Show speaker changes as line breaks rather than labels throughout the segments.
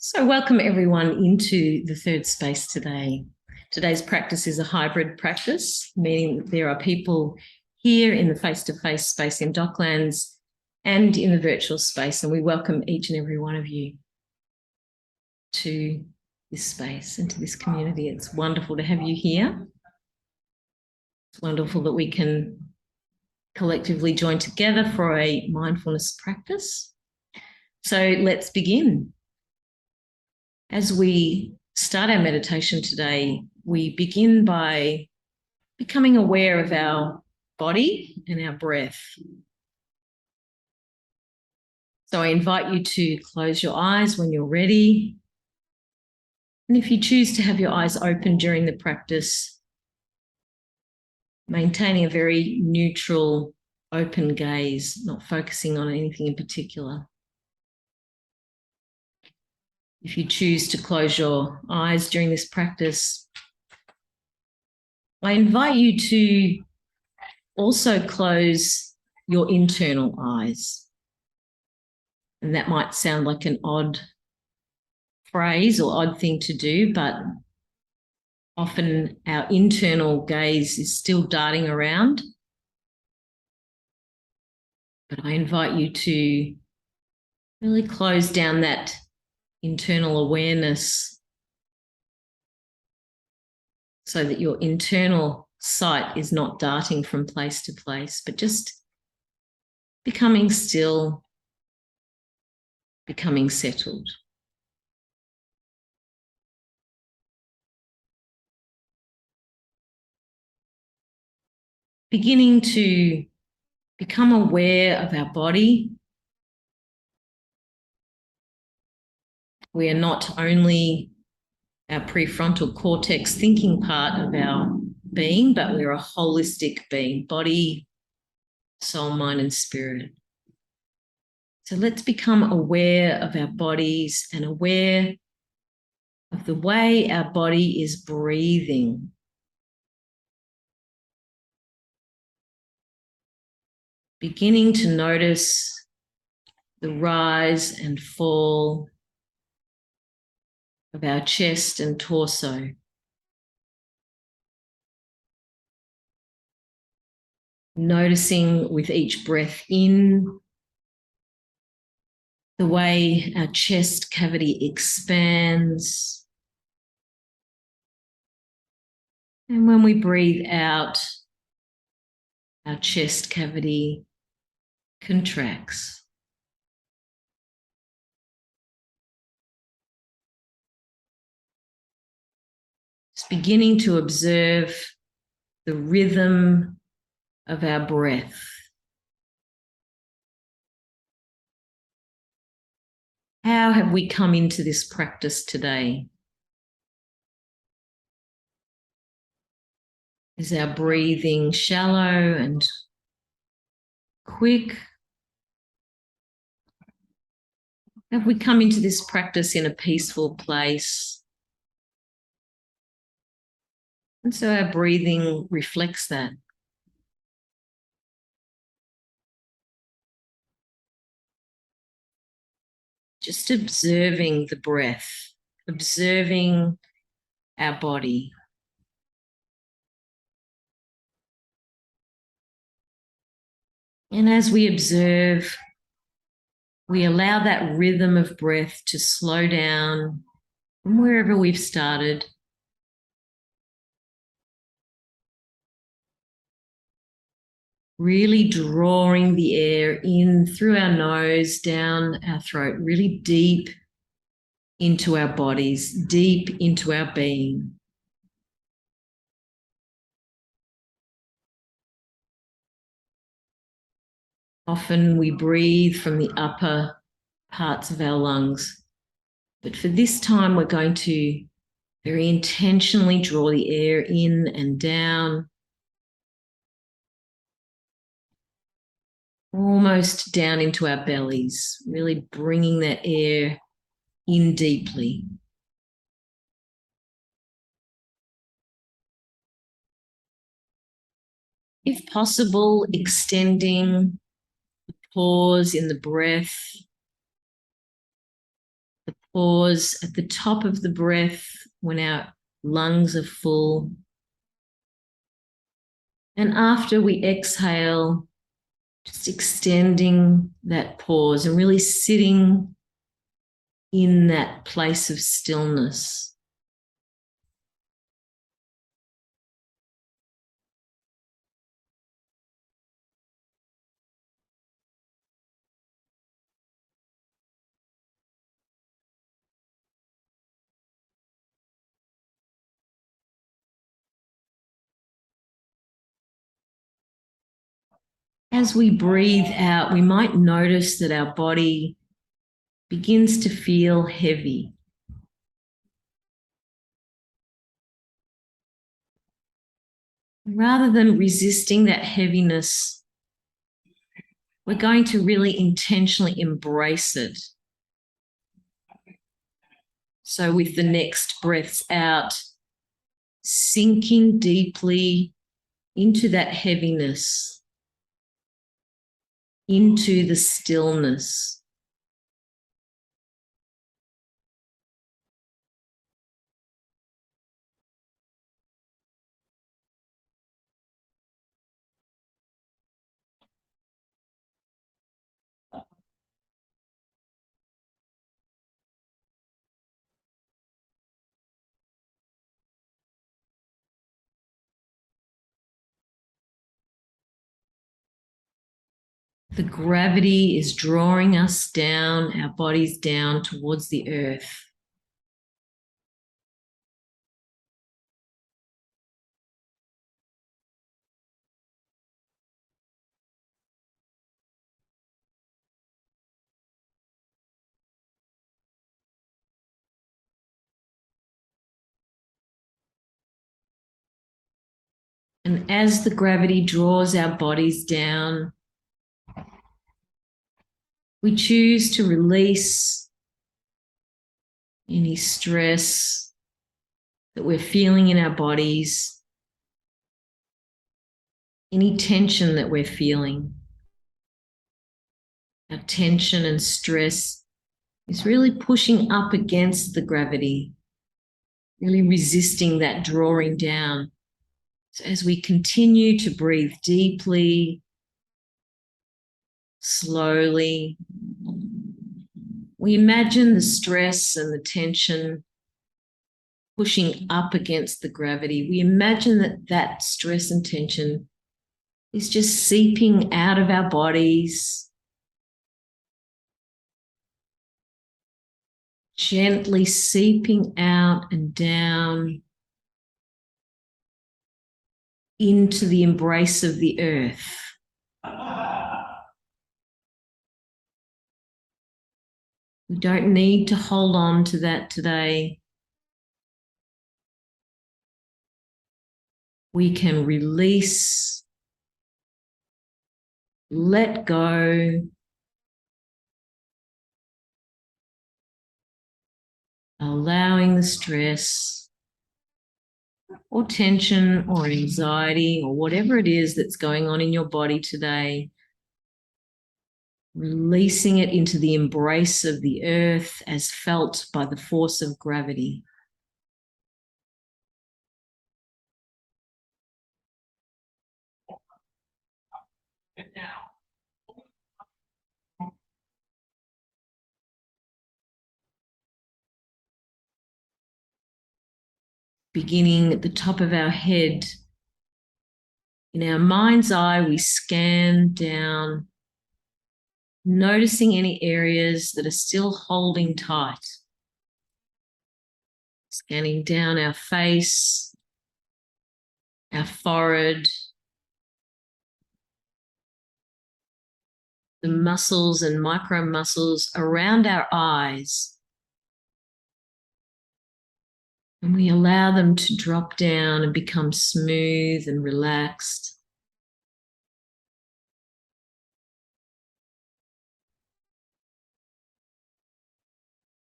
So welcome everyone into the third space today. Today's practice is a hybrid practice, meaning that there are people here in the face-to-face space in Docklands and in the virtual space, and we welcome each and every one of you to this space and to this community. It's wonderful to have you here. It's wonderful that we can collectively join together for a mindfulness practice. So let's begin. As we start our meditation today, we begin by becoming aware of our body and our breath. So I invite you to close your eyes when you're ready. And if you choose to have your eyes open during the practice, maintaining a very neutral, open gaze, not focusing on anything in particular. If you choose to close your eyes during this practice, I invite you to also close your internal eyes. And that might sound like an odd phrase or odd thing to do, but often our internal gaze is still darting around. But I invite you to really close down that internal awareness so that your internal sight is not darting from place to place, but just becoming still, becoming settled. Beginning to become aware of our body. We are not only our prefrontal cortex thinking part of our being, but we're a holistic being, body, soul, mind, and spirit. So let's become aware of our bodies and aware of the way our body is breathing. Beginning to notice the rise and fall of our chest and torso. Noticing with each breath in the way our chest cavity expands. And when we breathe out, our chest cavity contracts. Just beginning to observe the rhythm of our breath. How have we come into this practice today? Is our breathing shallow and quick? Have we come into this practice in a peaceful place? And so our breathing reflects that. Just observing the breath, observing our body. And as we observe, we allow that rhythm of breath to slow down from wherever we've started. Really drawing the air in through our nose, down our throat, really deep into our bodies, deep into our being. Often we breathe from the upper parts of our lungs, but for this time we're going to very intentionally draw the air in and down, almost down into our bellies, really bringing that air in deeply. If possible, extending the pause in the breath, the pause at the top of the breath when our lungs are full. And after we exhale, just extending that pause and really sitting in that place of stillness. As we breathe out, we might notice that our body begins to feel heavy. Rather than resisting that heaviness, we're going to really intentionally embrace it. So with the next breaths out, sinking deeply into that heaviness, into the stillness. The gravity is drawing us down, our bodies down towards the earth. And as the gravity draws our bodies down, we choose to release any stress that we're feeling in our bodies, any tension that we're feeling. Our tension and stress is really pushing up against the gravity, really resisting that drawing down. So as we continue to breathe deeply, slowly, we imagine the stress and the tension pushing up against the gravity. We imagine that that stress and tension is just seeping out of our bodies, gently seeping out and down into the embrace of the earth. We don't need to hold on to that today. We can release, let go, allowing the stress or tension or anxiety or whatever it is that's going on in your body today, releasing it into the embrace of the earth as felt by the force of gravity. Beginning at the top of our head, in our mind's eye, we scan down, noticing any areas that are still holding tight. Scanning down our face, our forehead, the muscles and micro muscles around our eyes. And we allow them to drop down and become smooth and relaxed.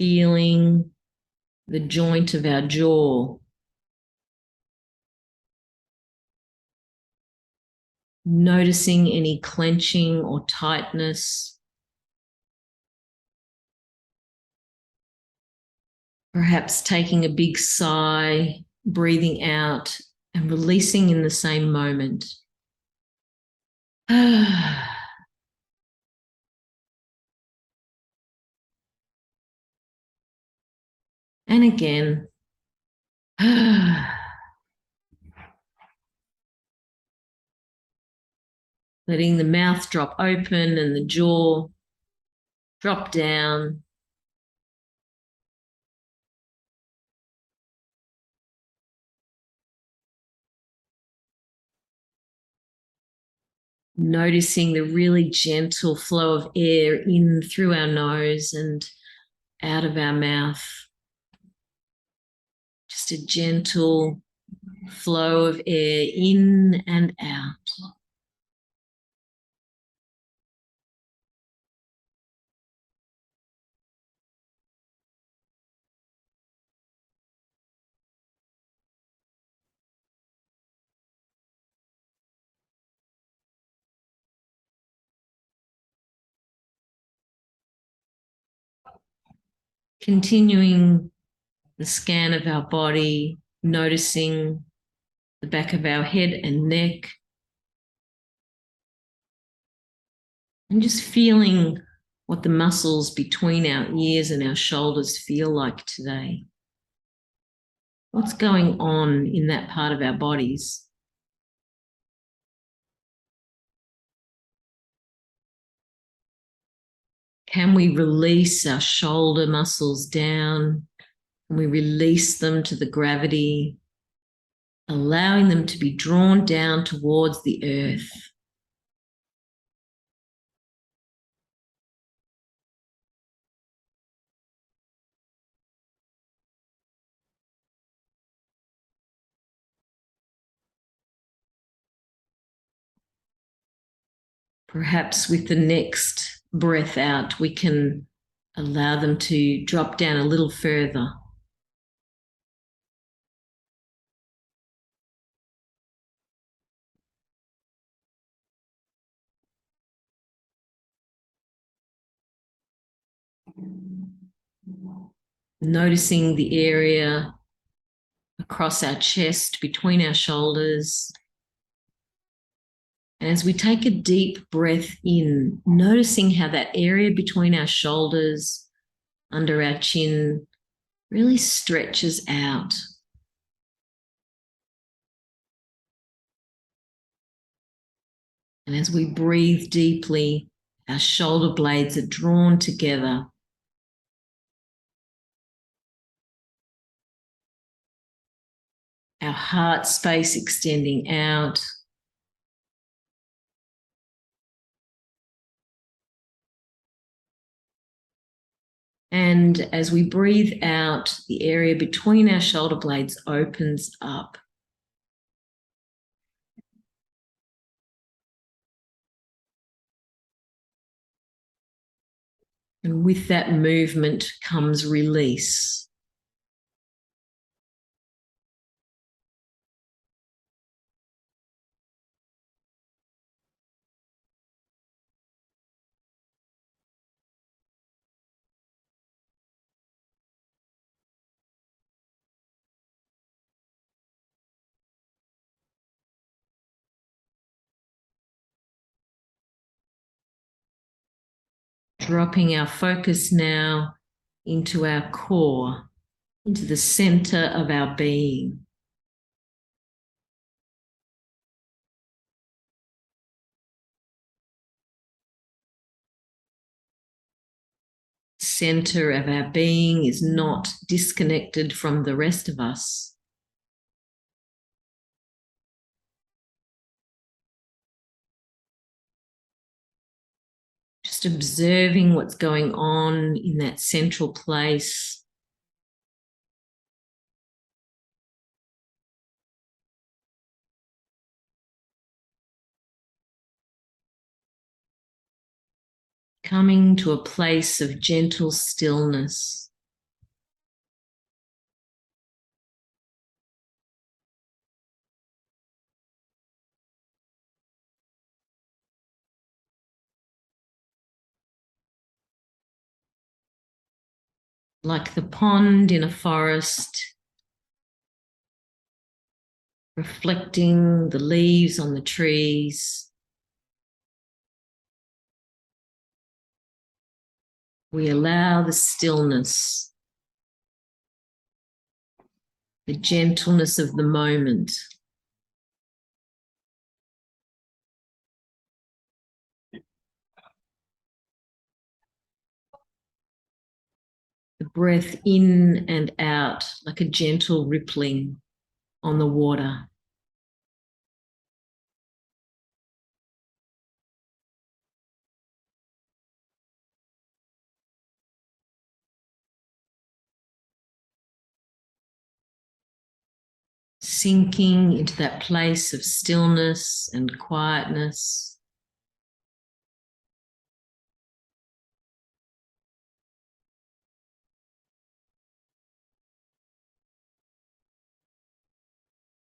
Feeling the joint of our jaw. Noticing any clenching or tightness. Perhaps taking a big sigh, breathing out and releasing in the same moment. And again. Letting the mouth drop open and the jaw drop down. Noticing the really gentle flow of air in through our nose and out of our mouth. Just a gentle flow of air in and out. Continuing the scan of our body, noticing the back of our head and neck, and just feeling what the muscles between our ears and our shoulders feel like today. What's going on in that part of our bodies? Can we release our shoulder muscles down? Can we release them to the gravity, allowing them to be drawn down towards the earth? Perhaps with the next breath out, we can allow them to drop down a little further. Noticing the area across our chest, between our shoulders. And as we take a deep breath in, noticing how that area between our shoulders, under our chin, really stretches out. And as we breathe deeply, our shoulder blades are drawn together. Our heart space extending out. And as we breathe out, the area between our shoulder blades opens up. And with that movement comes release. Dropping our focus now into our core, into the center of our being. Center of our being is not disconnected from the rest of us. Just observing what's going on in that central place. Coming to a place of gentle stillness. like the pond in a forest, reflecting the leaves on the trees. We allow the stillness, the gentleness of the moment. The breath in and out like a gentle rippling on the water. Sinking into that place of stillness and quietness.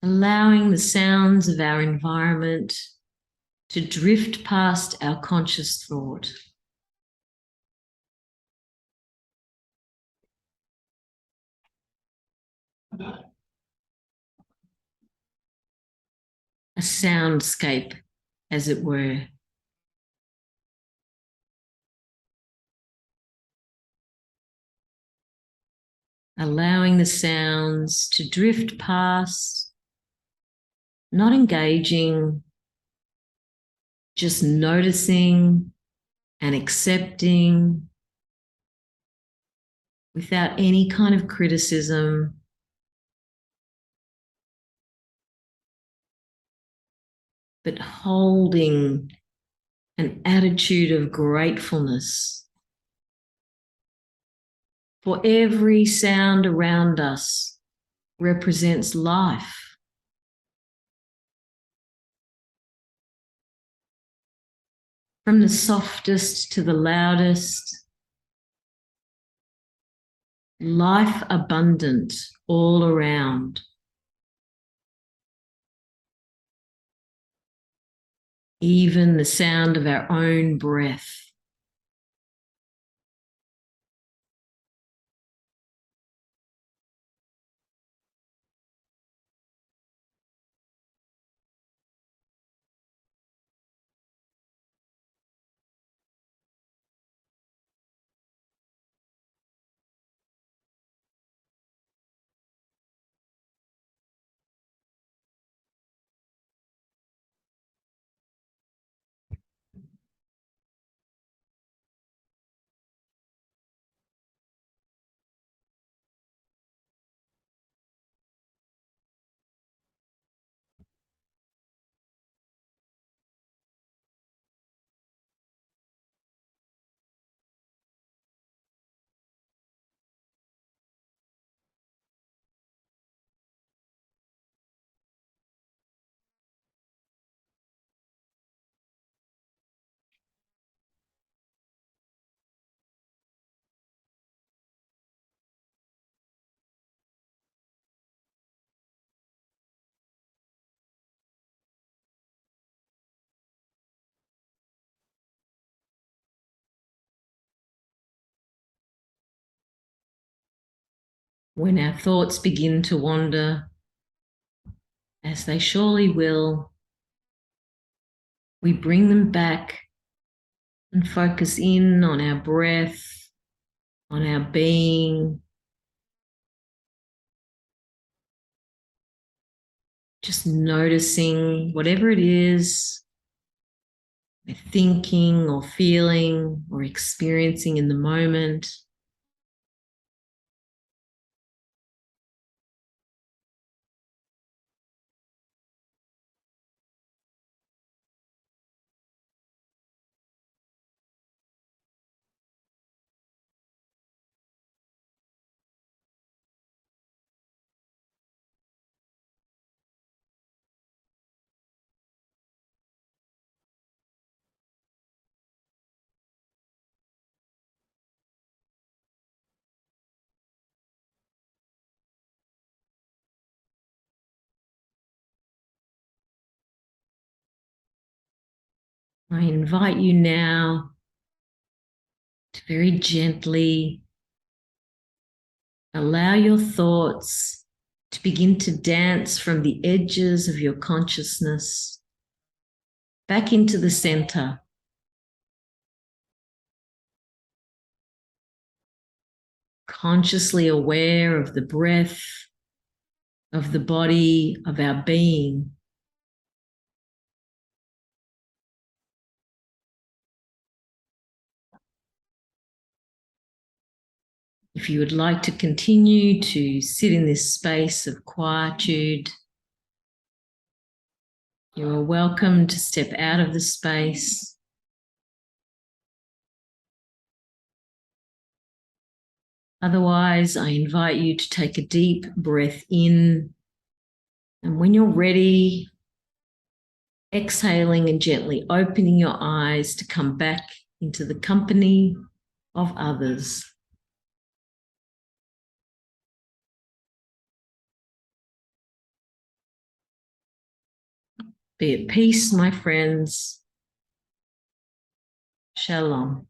Allowing the sounds of our environment to drift past our conscious thought. A soundscape, as it were. Allowing the sounds to drift past, not engaging, just noticing and accepting without any kind of criticism. But holding an attitude of gratefulness for every sound around us represents life. From the softest to the loudest, life abundant all around. Even the sound of our own breath. When our thoughts begin to wander, as they surely will, we bring them back and focus in on our breath, on our being, just noticing whatever it is we're thinking or feeling or experiencing in the moment. I invite you now to very gently Allow your thoughts to begin to dance from the edges of your consciousness back into the center. Consciously aware of the breath, of the body, of our being. If you would like to continue to sit in this space of quietude, you are welcome to step out of the space. Otherwise, I invite you to take a deep breath in, and when you're ready, exhaling and gently opening your eyes to come back into the company of others. Be at peace, my friends. Shalom.